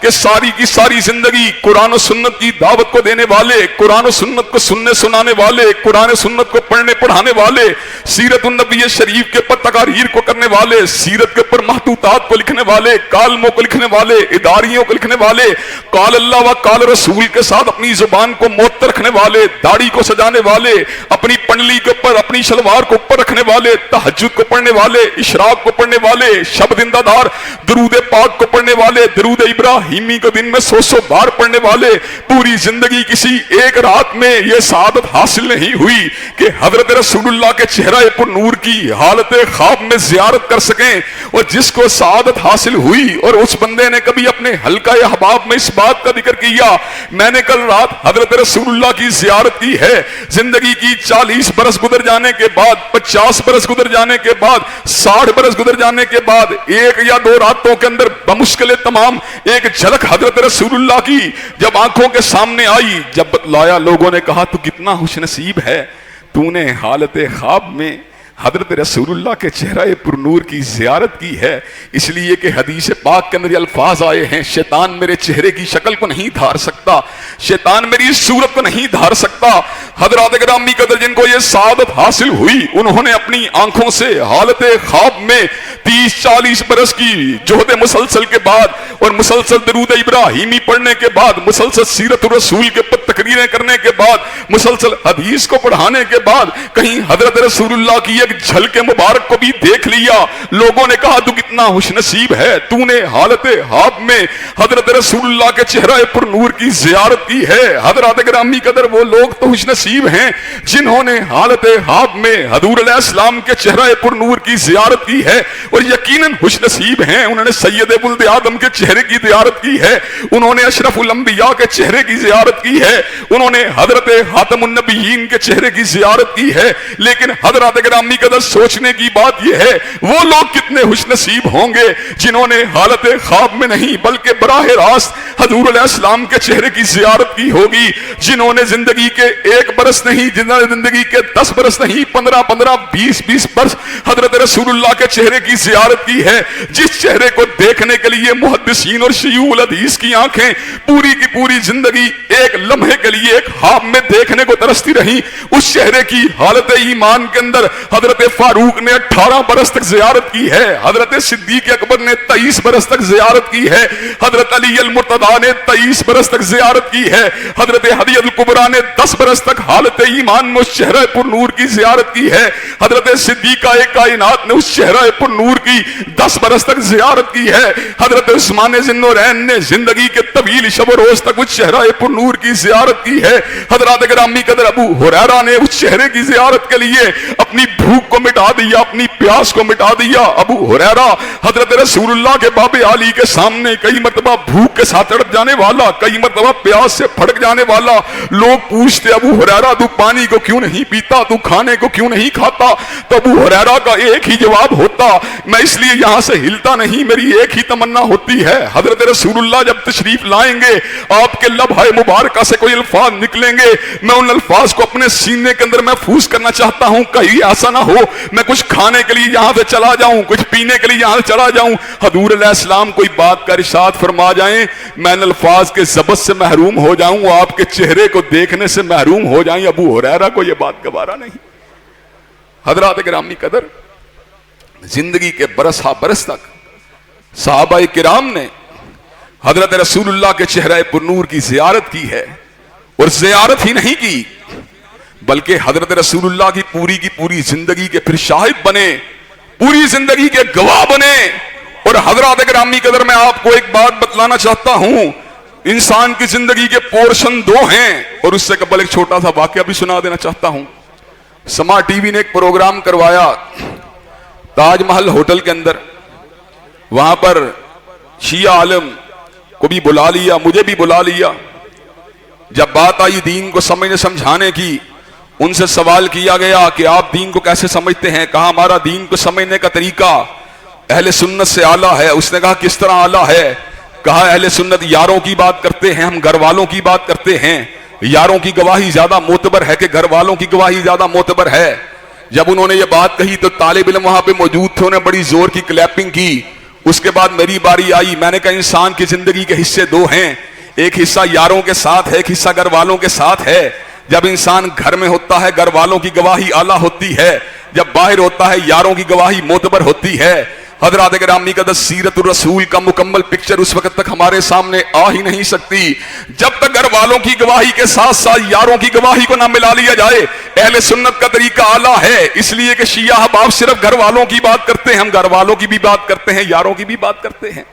کہ ساری کی ساری زندگی قرآن و سنت کی دعوت کو دینے والے، قرآن و سنت کو سننے سنانے والے، قرآن و سنت کو پڑھنے پڑھانے والے، سیرت النبی شریف کے اوپر تقاریر کو کرنے والے، سیرت کے اوپر محطوطات کو لکھنے والے، کالموں کو لکھنے والے، اداریوں کو لکھنے والے، قال اللہ و قال رسول کے ساتھ اپنی زبان کو معطر رکھنے والے، داڑھی کو سجانے والے، اپنی پنڈلی کے اوپر اپنی شلوار کو اوپر رکھنے والے، تہجد کو پڑھنے والے، اشراق کو پڑھنے والے، شب زندہ دار درود پاک کو پڑھنے والے، درود ابراہیمی کو دن میں 100 بار پڑھنے والے، پوری زندگی کسی ایک رات میں یہ سعادت حاصل نہیں ہوئی کہ حضرت رسول اللہ کے چہرہ پر نور کی حالت خواب میں زیارت کر سکیں، اور جس کو سعادت حاصل ہوئی اور اس بندے نے کبھی اپنے حلقہ احباب میں اس بات کا ذکر کیا میں نے کل رات حضرت رسول اللہ کی زیارت کی ہے، زندگی کی 40 برس گزر جانے کے بعد، 50 برس گزر جانے کے بعد، 60 برس گزر جانے کے بعد، ایک یا دو راتوں کے اندر بمشکل تمام ایک جھلک حضرت رسول اللہ کی جب آنکھوں کے سامنے آئی، جب بتلایا لوگوں نے کہا تو کتنا خوش نصیب ہے، تو نے حالت خواب میں حضرت رسول اللہ کے چہرہ پر نور کی زیارت کی ہے، اس لیے کہ حدیث پاک کے اندر یہ الفاظ آئے ہیں، شیطان میرے چہرے کی شکل کو نہیں دھار سکتا، شیطان میری صورت کو نہیں دھار سکتا۔ حضرات گرامی قدر جن کو یہ سعادت حاصل ہوئی، انہوں نے اپنی آنکھوں سے حالت خواب میں 30-40 برس کی جہد مسلسل کے بعد اور مسلسل درود ابراہیمی پڑھنے کے بعد، مسلسل سیرت الرسول کے پر تقریریں کرنے کے بعد، مسلسل حدیث کو پڑھانے کے بعد کہیں حضرت رسول اللہ کی ایک جھلک مبارک کو بھی دیکھ لیا، لوگوں نے کہا تو کتنا خوش نصیب ہے، تو نے حالت خواب میں حضرت رسول اللہ کے چہرہ پر نور کی زیارت کی ہے۔ حضرات گرامی قدر وہ لوگ تو خوش نصیب ہیں جنہوں نے حالت خواب میں حضور علیہ السلام کے چہرہ پر نور کی زیارت کی ہے، اور یقیناً خوش نصیب ہیں انہوں نے سید ولد آدم کے چہرے کی زیارت کی ہے، انہوں نے اشرف الانبیاء کے چہرے کی زیارت کی ہے، انہوں نے حضرت خاتم النبیین کے چہرے کی زیارت کی ہے۔ لیکن حضرات گرامی قدر سوچنے کی بات یہ ہے وہ لوگ کتنے خوش نصیب ہوں گے جنہوں نے حالت خواب میں نہیں بلکہ براہ راست حضور علیہ السلام کے چہرے کی زیارت کی ہوگی، جنہوں نے زندگی کے 1 برس نہیں، جنہوں نے زندگی کے 10 برس نہیں، 15-15 20-20 برس حضرت رسول اللہ کے چہرے کی زیارت کی ہے، جس چہرے کو دیکھنے کے لیے محدثین اور شیوخ الحدیث کی آنکھیں پوری کی پوری زندگی ایک لمحے کے لیے ایک خواب میں دیکھنے کو ترستی رہی، اس چہرے کی حالت ایمان کے اندر حضرت فاروق نے 18 برس تک زیارت کی ہے، حضرت صدیق اکبر نے 23 برس تک زیارت کی ہے، حضرت علی المرتضیٰ نے 23 برس تک زیارت کی ہے، حضرت حدیث الکبریٰ نے 10 برس تک حالت ایمان میں اس چہرہ پر نور کی زیارت کی ہے، حضرت صدیقہ کائنات نے اس چہرہ پر نور کی 10 برس تک زیارت کی ہے، حضرت عثمان ذی النورین نے زندگی کے طویل شب و روز تک اس چہرہ پر نور کی زیارت کی ہے۔ حضرات گرامی قدر ابو ہریرہ نے اس چہرے کی زیارت کے لیے اپنی بھوک کو مٹا دیا، اپنی پیاس کو مٹا دیا۔ ابو ہریرہ حضرت رسول اللہ کے باب عالی کے سامنے کئی مرتبہ بھوک کے ساتھ تڑپ جانے والا، کئی مرتبہ پیاس سے پھڑک جانے والا، لوگ پوچھتے ابو ہریرہ تو پانی کو کیوں نہیں پیتا، تو کھانے کو کیوں نہیں کھاتا، تو ابو ہریرہ کا ایک ہی جواب ہوتا میں اس لیے یہاں سے ہلتا نہیں، میری ایک ہی تمنا ہوتی ہے حضرت رسول اللہ جب تشریف لائیں گے آپ کے لبھائے مبارکہ سے کوئی الفاظ نکلیں گے، میں ان الفاظ کو اپنے سینے کے اندر محفوظ کرنا چاہتا ہوں، کہیں ایسا نہ ہو میں کچھ کھانے کے لیے یہاں سے چلا جاؤں، کچھ پینے کے لیے یہاں سے چلا جاؤں، حضور علیہ السلام کوئی بات کا ارشاد فرما جائیں میں ان الفاظ کے ضبط سے محروم ہو جاؤں، آپ کے چہرے کو دیکھنے سے محروم ہو جائیں۔ ابو ہریرہ کو یہ بات گوارا نہیں۔ حضرات گرامی قدر زندگی کے برس ہا برس تک صحابہ کرام نے حضرت رسول اللہ کے چہرہ پر نور کی زیارت کی ہے، اور زیارت ہی نہیں کی بلکہ حضرت رسول اللہ کی پوری زندگی کے پھر شاہد بنے، پوری زندگی کے گواہ بنے۔ اور حضرات گرامی قدر میں آپ کو ایک بات بتلانا چاہتا ہوں، انسان کی زندگی کے پورشن 2 ہیں، اور اس سے قبل ایک چھوٹا سا واقعہ بھی سنا دینا چاہتا ہوں۔ سما ٹی وی نے ایک پروگرام کروایا تاج محل ہوٹل کے اندر، وہاں پر شیعہ عالم کو بھی بلا لیا، مجھے بھی بلا لیا۔ جب بات آئی دین کو سمجھنے سمجھانے کی، ان سے سوال کیا گیا کہ آپ دین کو کیسے سمجھتے ہیں؟ کہا ہمارا دین کو سمجھنے کا طریقہ اہل سنت سے اعلیٰ ہے۔ اس نے کہا کس طرح اعلیٰ ہے؟ کہا اہل سنت یاروں کی بات کرتے ہیں، ہم گھر والوں کی بات کرتے ہیں، یاروں کی گواہی زیادہ معتبر ہے کہ گھر والوں کی گواہی زیادہ معتبر ہے؟ جب انہوں نے یہ بات کہی تو طالب علم وہاں پہ موجود تھے، انہوں نے بڑی زور کی کلیپنگ کی۔ اس کے بعد میری باری آئی. میں نے کہا انسان کی زندگی کے حصے دو ہیں, ایک حصہ یاروں کے ساتھ ہے, ایک حصہ گھر والوں کے ساتھ ہے. جب انسان گھر میں ہوتا ہے گھر والوں کی گواہی اعلیٰ ہوتی ہے, جب باہر ہوتا ہے یاروں کی گواہی معتبر ہوتی ہے. حضرات گرامی قدر سیرت الرسول کا مکمل پکچر اس وقت تک ہمارے سامنے آ ہی نہیں سکتی جب تک گھر والوں کی گواہی کے ساتھ ساتھ یاروں کی گواہی کو نہ ملا لیا جائے. اہل سنت کا طریقہ اعلیٰ ہے, اس لیے کہ شیعہ احباب صرف گھر والوں کی بات کرتے ہیں, ہم گھر والوں کی بھی بات کرتے ہیں, یاروں کی بھی بات کرتے ہیں.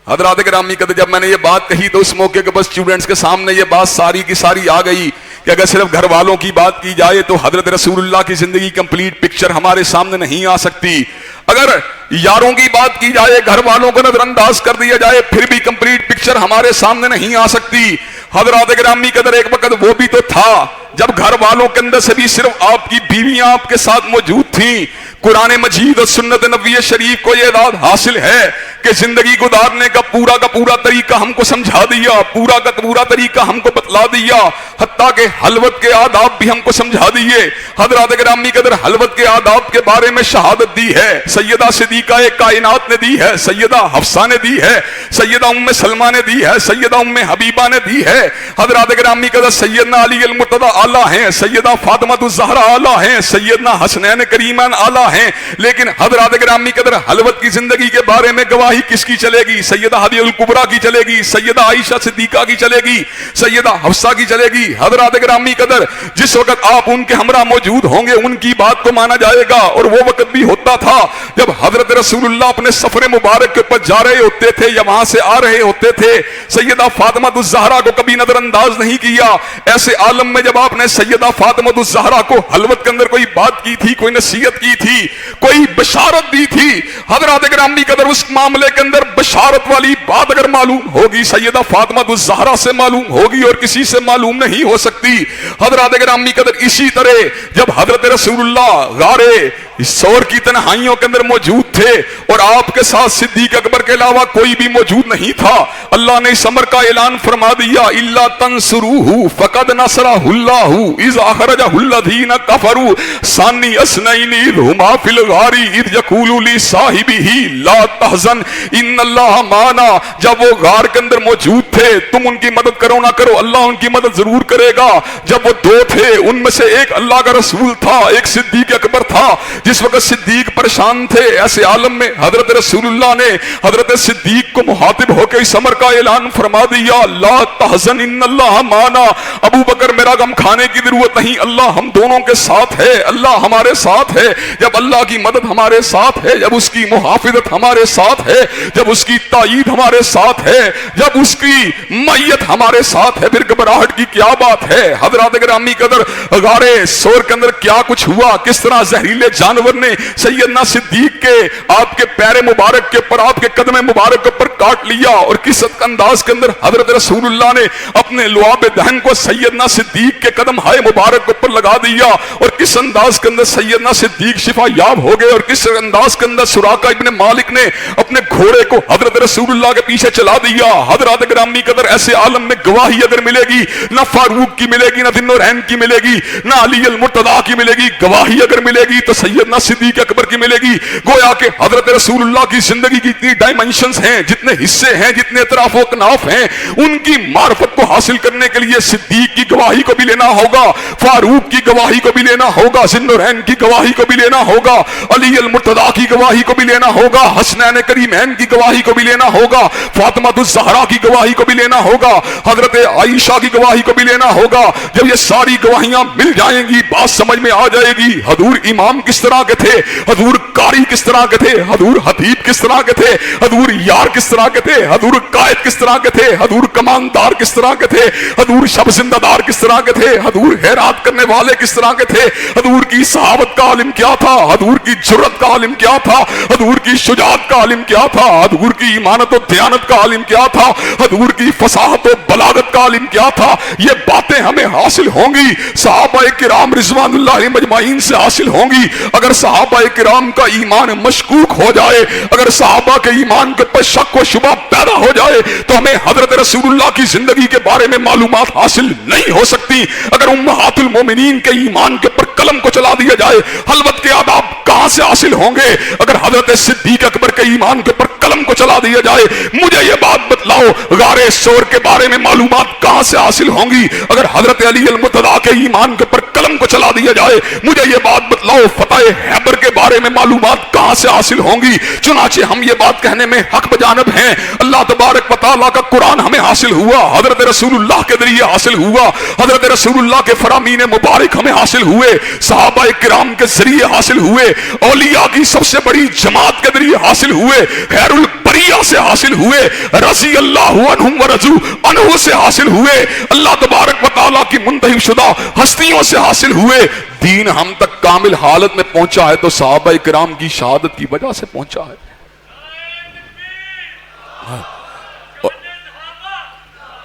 حضرات گرامی قدر جب میں نے یہ بات کہی تو اس موقع کے بس اسٹوڈنٹس کے سامنے یہ بات ساری کی ساری آ گئی کہ اگر صرف گھر والوں کی بات کی جائے تو حضرت رسول اللہ کی زندگی کمپلیٹ پکچر ہمارے سامنے نہیں آ سکتی. اگر یاروں کی بات کی جائے گھر والوں کو نظر انداز کر دیا جائے پھر بھی کمپلیٹ پکچر ہمارے سامنے نہیں آ سکتی. حضرات گرامی قدر ایک وقت وہ بھی تو تھا جب گھر والوں کے اندر سے بھی صرف آپ کی بیویاں آپ کے ساتھ موجود تھیں. قرآن مجید اور سنت نبوی شریف کو یہ اعداد حاصل ہے کہ زندگی گزارنے کا پورا طریقہ ہم کو سمجھا دیا, پورا کا پورا طریقہ ہم کو بتلا دیا, حتیٰ کہ حلوت کے آداب بھی ہم کو سمجھا دیے. حضرات گرامی قدر حلوت کے آداب کے بارے میں شہادت دی ہے سیدہ صدیقہ کائنات نے دی ہے, سیدہ حفصہ نے دی ہے, سیدہ ام سلمہ نے دی ہے, سیدہ ام حبیبہ نے دی ہے. حضرات گرامی قدر سیدنا علی المرتضی اعلیٰ ہیں, سیدہ فاطمہ الزہرا اعلیٰ ہیں, سیدنا حسنین کریمین اعلیٰ ہیں. لیکن حضرات گرامی قدر حلوت کی زندگی کے بارے میں گواہی کس کی چلے گی؟ سیدہ حدیجہ الکبریٰ کی چلے گی, سیدہ عائشہ صدیقہ کی چلے گی, سیدہ حفصہ کی چلے گی. حضرات گرامی قدر جس وقت آپ ان کے ہمراہ موجود ہوں گے ان کی بات کو مانا جائے گا. اور وہ وقت بھی ہوتا تھا جب حضرت رسول اللہ اپنے سفر مبارک کے اوپر جا رہے ہوتے تھے یا وہاں سے آ رہے ہوتے تھے, سیدہ فاطمہ الزہرا کو کبھی نظر انداز نہیں کیا. ایسے عالم میں جب آپ نے سیدہ فاطمہ الزہرا کو حلوت کے اندر کوئی بات کی تھی, کوئی نصیحت کی تھی, کوئی بشارت دی تھی, حضرات گرامی قدر اس معاملے کے اندر بشارت والی بات اگر معلوم ہوگی سیدہ فاطمہ الزہرا سے معلوم ہوگی اور کسی سے معلوم نہیں ہو سکتی. حضرات گرامی قدر اسی طرح جب حضرت رسول اللہ غارے سور کی تنہائیوں کے اندر موجود تھے اور آپ کے ساتھ صدیق اکبر کے علاوہ کوئی بھی موجود نہیں تھا, اللہ نے اس امر کا اعلان فرما دیا الا تنصروہ فقد نصرہ اللہ اذ اخرجہ الذین کفروا ثانی اثنین اذ ہما فی الغار اذ یقول لصاحبہ لا تحزن ان اللہ معنا. جب وہ غار کے اندر موجود تھے تم ان کی مدد کرو نہ کرو اللہ ان کی مدد ضرور کرے گا. جب وہ دو تھے ان میں سے ایک اللہ کا رسول تھا, ایک صدیق اکبر تھا. جس وقت صدیق پریشان تھے ایسے عالم میں حضرت رسول اللہ نے حضرت صدیق کو مخاطب ہو کے اس امر کا اعلان فرما دیا لا تحزن ان اللہ معنا. ابو بکر میرا غم کھانے کی ضرورت نہیں, اللہ ہم دونوں کے ساتھ ہے, اللہ ہمارے ساتھ ہے. جب اللہ کی مدد ہمارے ساتھ ہے, جب اس کی محافظت ہمارے ساتھ ہے, جب اس کی تائید ہمارے ساتھ ہے, جب اس کی معیت ہمارے ساتھ ہے, پھر گھبراہٹ کی کیا بات ہے؟ حضرات گرامی قدر غارے سور کے اندر کیا کچھ ہوا, کس طرح زہریلے جانور نے سیدنا صدیق کے آپ کے پیر مبارک کے اوپر آپ کے قدم مبارک کے اوپر کاٹ لیا اور کس انداز کے اندر حضرت رسول اللہ نے اپنے لعاب دہن کو سیدنا صدیق کے قدم ہائے مبارک کے اوپر لگا دیا اور کس انداز کے اندر سیدنا صدیق شفا یاب ہو گئے اور کس انداز کے اندر سراقہ ابن مالک نے اپنے گھوڑے کو حضرت رسول اللہ کے پیچھے چلا دیا. حضرات گرامی قدر ایسے عالم میں گواہی اگر ملے گی نہ فاروق کی ملے گی, نہ ذی النورین کی ملے گی, نہ علی المرتضی کی ملے گی. گواہی اگر ملے گی تو سیدنا صدیق اکبر کی ملے گی. گویا کہ حضرت رسول اللہ کی زندگی کی اتنی ڈائمنشنز ہیں, جتنے حصے ہیں, جتنے اطراف و اکناف ہیں, ان کی معرفت کو حاصل کرنے کے لیے صدیق کی گواہی کو بھی لینا ہوگا, فاروق کی گواہی کو بھی لینا ہوگا, ذی النورین کی گواہی کو بھی لینا ہوگا, علی المرتضی کی گواہی کو بھی لینا ہوگا, حسنین کریمین کی گواہی کو بھی لینا ہوگا, فاطمہ الزہرا کی گواہی کو بھی لینا ہوگا, حضرت عائشہ کی گواہی کو بھی لینا ہوگا. جب یہ ساری گواہیاں مل جائیں گی بات سمجھ میں آ جائے گی حضور امام کس طرح کے تھے, حضور قاری کس طرح کے تھے, حضور حبیب کس طرح کے تھے, حضور یار کس طرح کے تھے, حضور قائد کس طرح کے تھے, حضور کماندار کس طرح کے تھے, حضور شب زندہ دار کس طرح کے تھے, حضور خیرات کرنے والے کس طرح کے تھے, حضور کی صحابت کا عالم کیا تھا, حضور کی جرت کا عالم کیا تھا, حضور کی شجاعت کا عالم کیا تھا, حضور کی ایمانت و دیانت کا عالم کیا تھا, حضور کی فصاحت و بلاغت کا عالم کیا تھا. یہ باتیں ہمیں حاصل ہوں گی صحابہ کرام رضوان اللہ علیہم اجمعین سے حاصل ہوں گی. اگر صحابہ کرام کا ایمان مشکوک ہو جائے, اگر صحابہ کے ایمان کے پر شک و شبہ پیدا ہو جائے تو ہمیں حضرت رسول اللہ کی زندگی کے بارے میں معلومات حاصل نہیں ہو سکتی. اگر امہات المومنین کے ایمان کے پر قلم کو چلا دیا جائے, حلوت کے آداب کہاں کہاں سے حاصل ہوں گے اگر حضرت صدیق اکبر کے ایمان کے پر قلم کو چلا دیا جائے؟ مجھے یہ بات بتلاؤ غار ثور کے بارے میں معلومات کہاں سے حاصل ہوں گی اگر حضرت علی المرتضیٰ کے ایمان کے پر قلم کو چلا دیا جائے؟ مجھے یہ بات بتلاؤ فتح خیبر کے بارے میں معلومات کہاں سے حاصل ہوں گی؟ چنانچہ ہم یہ بات کہنے میں حق بجانب ہیں، اللہ تبارک و تعالیٰ کا قرآن ہمیں حاصل ہوا، حضرت رسول اللہ کے ذریعے حاصل ہوا، حضرت رسول اللہ کے فرامین مبارک ہمیں حاصل ہوئے، صحابہ کرام کے ذریعے حاصل ہوئے، اولیاء کی سب سے بڑی جماعت کے ذریعے حاصل ہوئے، خیر البریہ سے حاصل ہوئے، رضی اللہ عنہم ورضوا عنہ سے حاصل ہوئے، اللہ تبارک و تعالیٰ کی منتخب شدہ ہستیوں سے حاصل ہوئے۔ دین ہم تک کامل حالت میں پہنچا ہے تو صحابہ کرام کی شہادت کی وجہ سے پہنچا ہے۔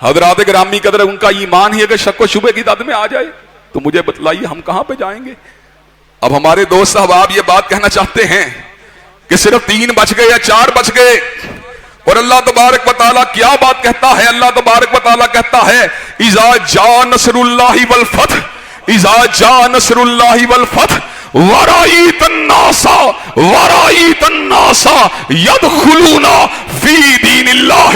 حضرات گرامی قدر ان کا ایمان ہی اگر شک و شبہ کی دد میں آ جائے تو مجھے بتلائیے ہم کہاں پہ جائیں گے؟ اب ہمارے دوست احباب یہ بات کہنا چاہتے ہیں کہ صرف 3 بچ گئے یا 4 بچ گئے، اور اللہ تبارک و تعالیٰ کیا بات کہتا ہے؟ اللہ تبارک و تعالیٰ کہتا ہے اذا جاء نصر اللہ والفتح، اذا جاء نصر اللہ والفتح ورأيت الناس يدخلون في دين الله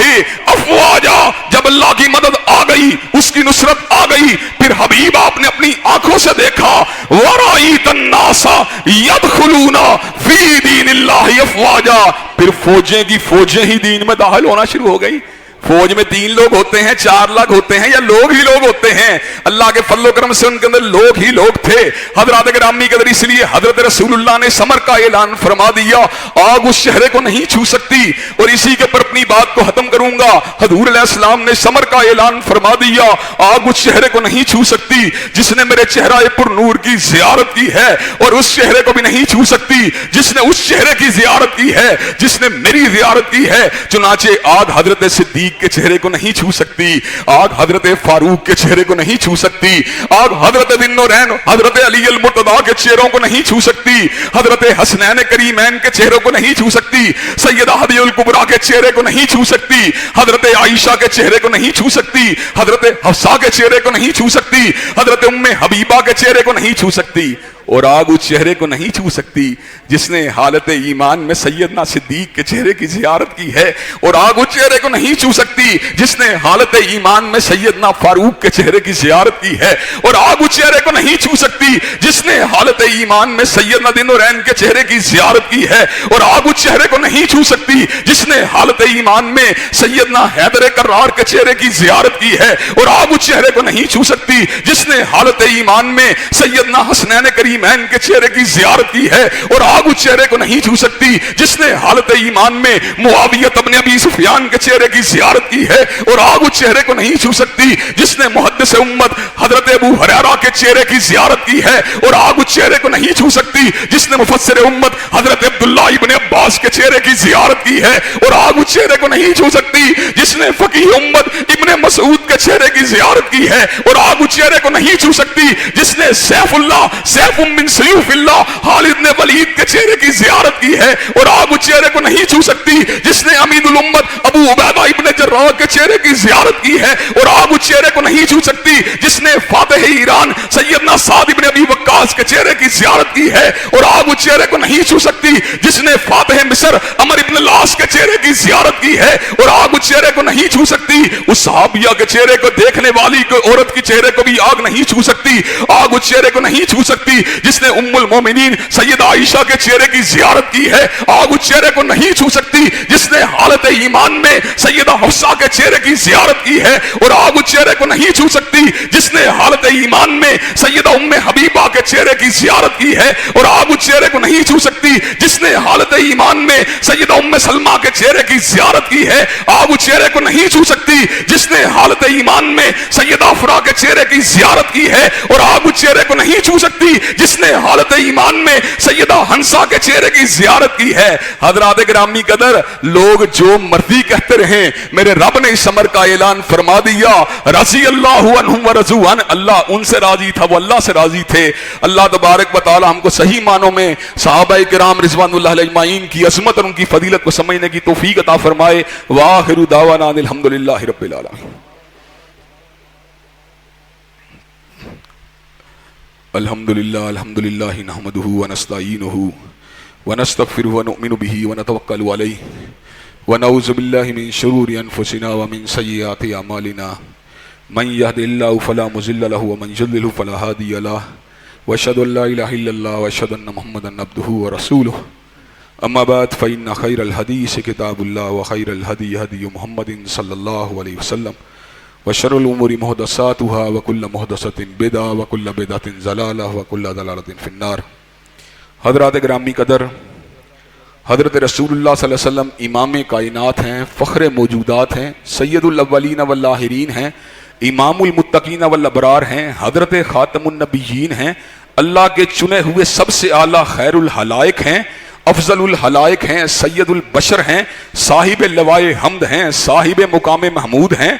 افواجا۔ جب اللہ کی مدد آ گئی، اس کی نصرت آ گئی، پھر حبیب آپ نے اپنی آنکھوں سے دیکھا ورأيت الناس يدخلون في دين الله افواجا، پھر فوجیں کی فوجیں ہی دین میں داخل ہونا شروع ہو گئی۔ فوج میں 3 لوگ ہوتے ہیں، 4 لاکھ ہوتے ہیں، یا لوگ ہی لوگ ہوتے ہیں؟ اللہ کے فضل و کرم سے ان کے اندر لوگ ہی لوگ تھے۔ حضرات گرامی قدر اس لیے حضرت رسول اللہ نے سمر کا اعلان فرما دیا، آگ اس چہرے کو نہیں چھو سکتی، اور اسی کے پر اپنی بات کو ختم کروں گا۔ حضور علیہ السلام نے سمر کا اعلان فرما دیا، آگ اس چہرے کو نہیں چھو سکتی جس نے میرے چہرہ پر نور کی زیارت کی ہے، اور اس چہرے کو بھی نہیں چھو سکتی جس نے اس چہرے کی زیارت کی ہے جس نے میری زیارت کی ہے۔ چنانچہ آگ حضرت صدیق کے چہرے کو نہیں چھو سکتی، آگ حضرت فاروق کے چہرے کو نہیں چھو سکتی، آگ حضرت ذی النورین حضرت علی المرتضیٰ کے چہروں کو نہیں چھو سکتی، حضرت حسنین کریمین کے چہروں کو نہیں چھو سکتی، سیدہ حدیجہ الکبریٰ کے چہرے کو نہیں چھو سکتی، حضرت عائشہ کے چہرے کو نہیں چھو سکتی، حضرت حفصہ کے چہرے کو نہیں چھو سکتی، حضرت ام حبیبہ کے چہرے کو نہیں چھو سکتی، اور آگ اس چہرے کو نہیں چھو سکتی جس نے حالت ایمان میں سیدنا صدیق کے چہرے کی زیارت کی ہے، اور آگ اس چہرے کو نہیں چھو سکتی جس نے حالت ایمان میں سیدنا فاروق کے چہرے کی زیارت کی ہے، اور آگ اس چہرے کو نہیں چھو سکتی جس نے حالت ایمان میں سیدنا ذی النورین کے چہرے کی زیارت کی ہے، اور آگ اس چہرے کو نہیں چھو سکتی جس نے حالت ایمان میں سیدنا حیدر کرار کے چہرے کی زیارت کی ہے، اور آگ اس چہرے کو نہیں چھو سکتی جس نے حالت ایمان میں سیدنا حسنین کریمین کے چہرے کی زیارت کی ہے، اور آگ اس چہرے کو نہیں چھو سکتی جس نے حالت ایمان میں معاویہ ابن ابی سفیان کے چہرے کی زیارت کی ہے، اور آگ اس چہرے کو نہیں چھو سکتی جس نے محدث امت حضرت ابو ہریرہ کے چہرے کی زیارت کی ہے، اور آگ اس چہرے کو نہیں چھو سکتی جس نے مفسر امت حضرت عبداللہ ابن عباس کے چہرے کی زیارت کی ہے، اور آگ اس چہرے کو نہیں چھو سکتی جس نے فقیہ امت ابن مسعود کے چہرے کی زیارت کی ہے، اور آگ اس چہرے کو نہیں چھو سکتی جس نے سیف اللہ سیف من سیوف اللہ خالد نے ولید کے چہرے کی زیارت کی ہے، اور آگ اس چہرے کو نہیں چھو سکتی جس نے امین الامت ابو عبیدہ ابن جراح کے چہرے کی زیارت کی ہے، اور آگ اس چہرے کو نہیں چھو سکتی جس نے فاتح ایران سیدنا سعد ابن ابی وقاص کے چہرے کی زیارت کی ہے، اور آگ اس چہرے کو نہیں چھو سکتی جس نے فاتح مصر عمر ابن العاص کے چہرے کی زیارت کی ہے، اور آگ اس چہرے کو نہیں چھو سکتی اس صحابیہ کے چہرے کو دیکھنے والی کوئی عورت کے چہرے کو بھی آگ نہیں چھو سکتی، آگ اس چہرے کو نہیں چھو سکتی جس نے ام المومنین سیدہ عائشہ کے چہرے کی زیارت کی ہے، آگ اس چہرے کو نہیں چھو سکتی جس نے حالت ایمان میں سیدہ حفصہ کے چہرے کی زیارت کی ہے، اور آگ اس چہرے کو نہیں چھو سکتی جس نے حالت ایمان میں سیدہ ام حبیبہ کے چہرے کی زیارت کی ہے، اور آگ اس چہرے کو نہیں چھو سکتی جس نے حالت ایمان میں سیدہ ام سلمہ کے چہرے کی زیارت کی ہے، آگ اس چہرے کو نہیں چھو سکتی جس نے حالت ایمان میں سیدہ افراء کے چہرے کی زیارت کی ہے، اور آگ اس چہرے کو نہیں چھو سکتی جس نے حالت ایمان میں سیدہ حنسہ کے چہرے کی زیارت کی ہے۔ حضرات گرامی قدر لوگ جو مرضی کہتے رہیں، میرے رب نے اس امر کا اعلان فرما دیا، رضی اللہ عنہم ورضوا عنہ، اللہ ان سے راضی تھا، وہ اللہ سے راضی تھے۔ اللہ تبارک و تعالی ہم کو صحیح معنوں میں صحابہ کرام رضوان اللہ علیہ اجمعین کی عظمت اور ان کی فضیلت کو سمجھنے کی توفیق عطا فرمائے۔ وآخر دعوانا الحمدللہ رب العالمین۔ الحمدللہ نحمدہ ونستعینہ ونستغفره ونؤمن به ونتوكل عليه ونعوذ بالله من شرور أنفسنا ومن سيئات أعمالنا من يهد الله فلا مضل له ومن يضلل فلا هادي له وأشهد أن لا إله إلا الله وأشهد أن محمدا عبده ورسوله أما بعد فإن خير الحديث كتاب الله وخير الهدي هدي محمد صلى الله عليه وسلم وشر الأمور محدثاتها وكل محدثة بدعة وكل بدعة ضلالة وكل ضلالة في النار۔ حضرات گرامی قدر، حضرت رسول اللہ صلی اللہ علیہ وسلم امام کائنات ہیں، فخر موجودات ہیں، سید الاولین والآخرین ہیں، امام المتقین والابرار ہیں، حضرت خاتم النبیین ہیں، اللہ کے چنے ہوئے سب سے اعلیٰ خیر الخلائق ہیں، افضل الخلائق ہیں، سید البشر ہیں، صاحب لوائے حمد ہیں، صاحب مقام محمود ہیں،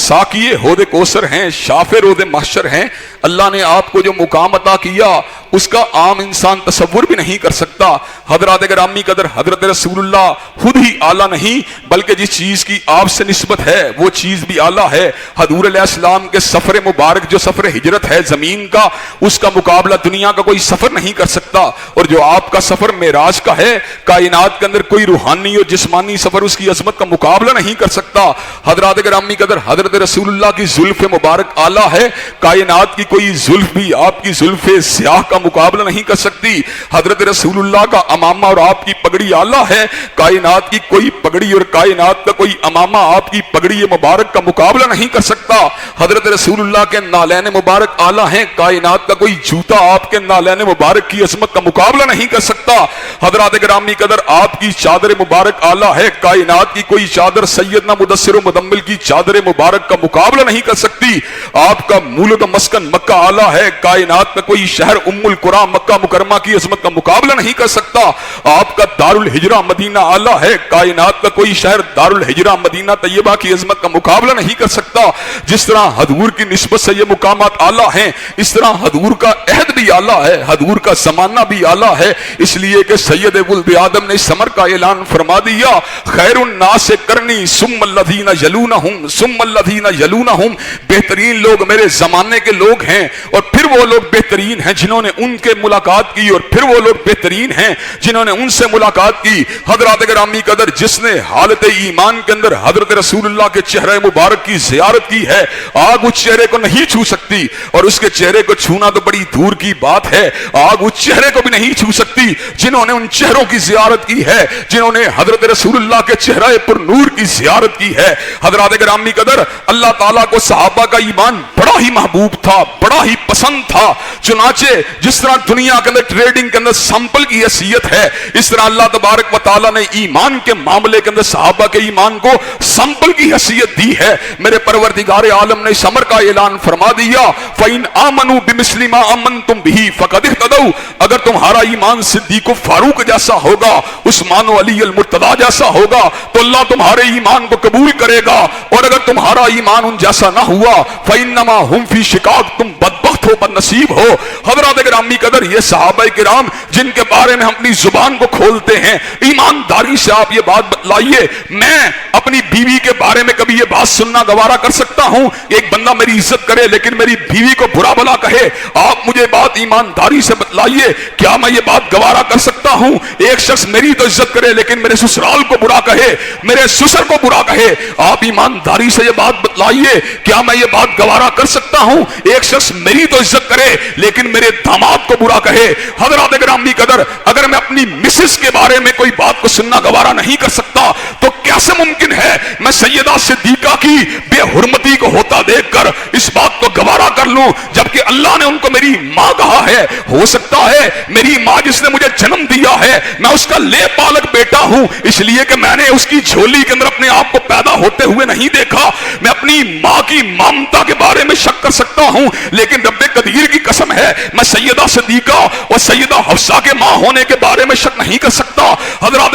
ساقی حوض کوثر ہیں، شافع روز محشر ہیں۔ اللہ نے آپ کو جو مقام عطا کیا اس کا عام انسان تصور بھی نہیں کر سکتا۔ حضرات گرامی قدر، حضرت رسول اللہ خود ہی اعلیٰ نہیں بلکہ جس چیز کی آپ سے نسبت ہے وہ چیز بھی اعلیٰ ہے۔ حضور علیہ السلام کے سفر مبارک جو سفر ہجرت ہے زمین کا، اس کا مقابلہ دنیا کا کوئی سفر نہیں کر سکتا، اور جو آپ کا سفر معراج کا ہے، کائنات کے اندر کوئی روحانی اور جسمانی سفر اس کی عظمت کا مقابلہ نہیں کر سکتا۔ حضرات گرامی قدر، حضرت رسول اللہ کی زلف مبارک اعلیٰ ہے، کائنات کی کوئی زلف بھی آپ کی زلف سیاہ کا مقابلہ نہیں کر سکتی۔ حضرت رسول اللہ کا امامہ اور آپ کی پگڑی اعلیٰ ہے، کائنات کی کوئی پگڑی اور کائنات کا کوئی امامہ آپ کی پگڑی مبارک کا مقابلہ نہیں کر سکتا۔ حضرت رسول اللہ کے نالین مبارک اعلیٰ ہیں، کائنات کا کوئی جوتا آپ کے نالین مبارک کی عظمت کا مقابلہ نہیں کر سکتا۔ حضرات گرامی قدر، آپ کی چادر مبارک اعلیٰ ہے، کائنات کی کوئی چادر سیدنا مدثر و مدمل کی چادر مبارک کا مقابلہ نہیں کر سکتی۔ آپ کا مولد و مسکن مکہ اعلیٰ ہے، کائنات کا کوئی شہر ام القرآن مکہ مکرمہ کی عظمت کا مقابلہ نہیں کر سکتا۔ آپ کا دار الہجرہ مدینہ اعلیٰ ہے، کائنات کا کوئی شہر دار الہجرہ مدینہ طیبہ کی عظمت کا مقابلہ نہیں کر سکتا۔ جس طرح حضور کی نسبت سے یہ مقامات اعلیٰ ہیں، اس طرح حضور کا عہد بھی اعلیٰ ہے، حضور کا زمانہ بھی اعلیٰ ہے، اس لیے کہ سید ولد آدم نے سمر کا اعلان فرما دیا، خیر الناس کرنی ثم الذین یلونہم ثم الذین یلونہم، بہترین لوگ میرے زمانے کے لوگ ہیں، اور پھر وہ لوگ بہترین ہیں جنہوں نے ان کے ملاقات کی، اور پھر وہ لوگ بہترین ہیں جنہوں نے ان سے ملاقات کی۔ حضرات گرامی قدر، جس نے حالت ایمان کے اندر حضرت رسول اللہ کے چہرے مبارک کی زیارت کی ہے، آگ اس چہرے کو نہیں چھو سکتی، اور اس کے چہرے کو چھونا تو بڑی دور کی بات ہے، آگ اس چہرے کو بھی نہیں چھو سکتی جنہوں نے ان چہروں کی زیارت کی ہے، جنہوں نے حضرت رسول اللہ کے چہرے پر نور کی زیارت کی ہے۔ حضرات گرامی قدر، اللہ تعالیٰ کو صحابہ کا ایمان بڑا ہی محبوب تھا، بڑا ہی پسند تھا، چنانچہ جس طرح دنیا کے اندر ٹریڈنگ کے اندر سمپل کی حیثیت ہے، اس طرح اللہ تبارک و تعالیٰ نے ایمان کے معاملے کے اندر صحابہ کے ایمان کو سمپل کی حیثیت دی ہے۔ میرے پروردگار عالم نے سمر کا اعلان فرما دیا، فَإِنْ آمَنُوا بِمِثْلِ مَا آمَنْتُمْ بِهِ فَقَدِ اهْتَدَوْا، اگر تمہارا ایمان صدیق و فاروق جیسا ہوگا، عثمان و علی المرتضیٰ جیسا ہوگا، تو اللہ تمہارے ایمان کو قبول کرے گا، اور اگر تمہارا ایمان ان جیسا نہ ہوا فَإِنَّمَا هُمْ فِي شِقَاقٍ، تم بدبخت ہو، بد نصیب ہو۔ حضرات گرامی قدر، یہ صحابہ کرام جن کے بارے میں ہم اپنی زبان کو کھولتے ہیں، ایمانداری سے آپ یہ بات بتلائیے، میں اپنی بیوی کے بارے میں کبھی یہ بات سننا گوارا کر سکتا ہوں کہ ایک بندہ میری عزت کرے لیکن میری بیوی کو برا بھلا کہے؟ آپ مجھے بات ایمانداری سے بتلائیے، کیا میں یہ بات گوارا کر سکتا ہوں ایک شخص میری تو عزت کرے لیکن میرے سسرال کو برا کہے، میرے سسر کو برا کہے؟ آپ ایمانداری سے یہ بات بتلائیے، کیا میں یہ بات گوارا کر سکتا ہوں ایک شخص میری تو عزت کرے لیکن میرے داماد کو برا کہے؟ حضرات گرامی قدر، اگر میں اپنی مسز کے بارے میں کوئی بات کو سننا گوارا نہیں کر سکتا تو کیسے ممکن ہے میں سیدہ صدیقہ کی بے حرمتی کو ہوتا دیکھ کر اس بات کو گوارا کر لوں، جبکہ اللہ نے ان کو میری ماں کہا ہے؟ ہو سکتا ہے میری ماں جس نے مجھے جنم دیا ہے، میں اس کا لے پالک بیٹا ہوں، اس لیے کہ میں نے اس کی جھولی کے اندر اپنے آپ کو پیدا ہوتے ہوئے نہیں دیکھا، میں اپنی ماں کی ممتا کے بارے میں شک کر سکتا ہوں، لیکن رب قدیر کی قسم ہے میں سیدہ صدیقہ اور سیدہ حفصہ کے ماں ہونے کے بارے میں شک نہیں کر سکتا۔ حضرات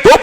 2